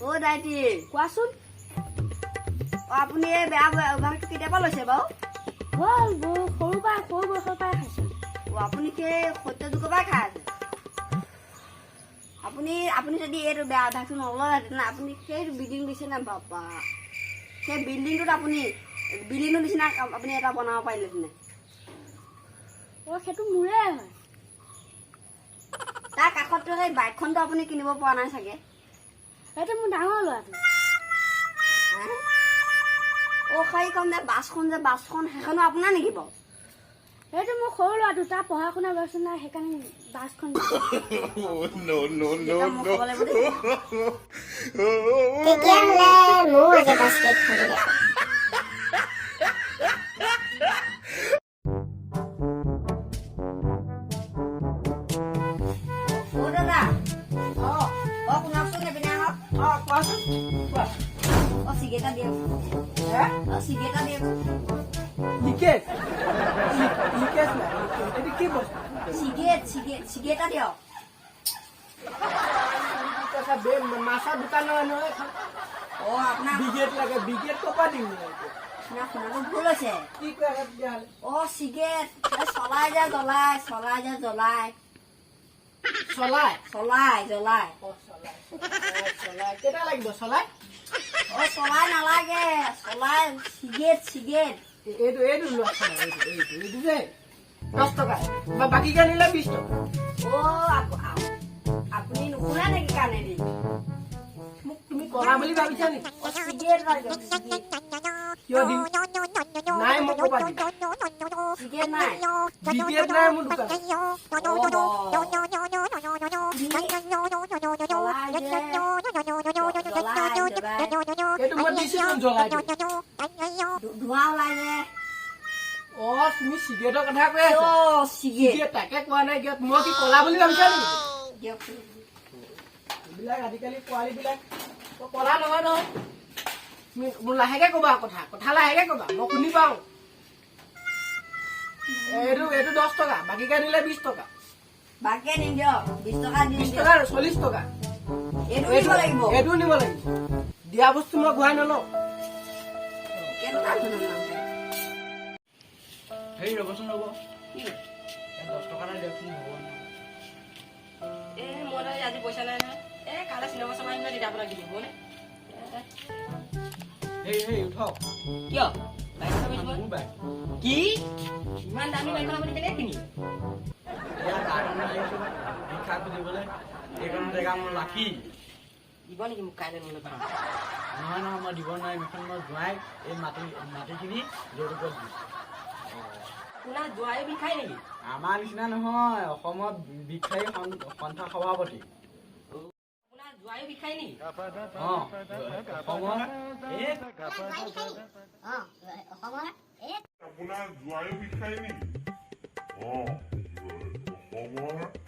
ओ दाइटी কোৱাচোন আপুনি এই বেয়া অভ্যাসটো কেতিয়াবা লৈছে বাৰু হ'ল সৰু বয়সৰ পৰাই খাইছো আপুনি সেই সত্য যুগৰ পৰাই খাই আছে আপুনি যদি এইটো বেয়া অভ্যাসটো নললেহেঁতেন আপুনি সেই বিল্ডিং দিছে না বাপা সেই বিল্ডিংটোত আপুনি বিল্ডিংটোৰ নিচিনা আপুনি এটা বনাব পাৰিলেহেঁতেন সেইটো মোৰে হয় তাৰ কাষততো সেই বাইকখনটো আপুনি কিনিব পৰা নাই চাগে সেইটো মোৰ ডাঙৰ ল'ৰাটো সেইখন যে বাছখন সেইখনো আপোনাৰ নেকি বাৰু সেইটো মোৰ সৰু ল'ৰাটো তাৰ পঢ়া শুনা বয়স নাই সেইকাৰণে বাছখন চিগেটা দিয়ক চিগেটা দিয়ক চিগেটা দিয়ক মাছৰ দোকান নহয় আপোনাৰ বিগেট লাগে বিগেট ক'ৰ পৰা দিম শুনাটো ভুল হৈছে কি কৰে তেতিয়াহ'লে চিগেট চলাই যে জ্বলাই জ্বলাই কেইটা লাগিব চলাই চলাই নালাগে চলাই চিগেট এইটো লোৱা এইটো যে 10 টকা বাকী কানিলে 20 টকা আপুনি নুশুনে নেকি কাণেদি মোক তুমি কৰা বুলি ভাবিছা নেকি চিগেট লাগে কিয় দিম নাই মোক ক'বা চিগেট নাই বিগেট নাই মোৰ দোকান এইটো মই দিছিলো জ্বলাই ধোঁৱা ওলাই যে তুমি চিগেটৰ কথা কৈ আছা চিগেট তাকে কোৱা নাই কিয় মই কি কলা বুলি ভাবিছা নেকি দিয়কচোন এইবিলাক আজিকালি পোৱালীবিলাক কলা নহয় মোৰ লাহেকে ক'বা কথা লাহেকে ক'বা মই শুনি পাওঁ এইটো 10 টকা বাকীকে নিলে 20 টকা বাকী নিম দিয়ক 20 টকা দিম 20 টকা 40 টকা এইটো নিব লাগিব এইটো নিব লাগিব দিয়া বস্তু মই ঘূৰাই নলওঁ হেৰি ৰ'বচোন ৰ'ব 10 টকা নাই দিয়কচোন হ'ব মই আজি পইচা নাই নহয় কাইলৈ চিনেমা চাব আহিম তেতিয়া আপোনাক দিব নে হেৰি উঠক কিয় কি ইমান দামী বাইকখন আপুনি কেনেকৈ কিনিলে ভিক্ষা খুজিবলৈ এইখন জেগা মোৰ লাকি দিব নেকি মোক কাইলৈ নলৈ নহয় মই দিব নোৱাৰিম এইখন মই যোৱাই এই মাটিখিনি যৌতুকত দিম আপোনাৰ যোৱাই বিষাই নেকি আমাৰ নিচিনা নহয় অসমত ভিক্ষাৰী সন্থা সভাপতি আপোনাৰ যোৱাই বিষাই নেকি আপোনাৰ যোৱাই বিষাই নেকি অসমৰ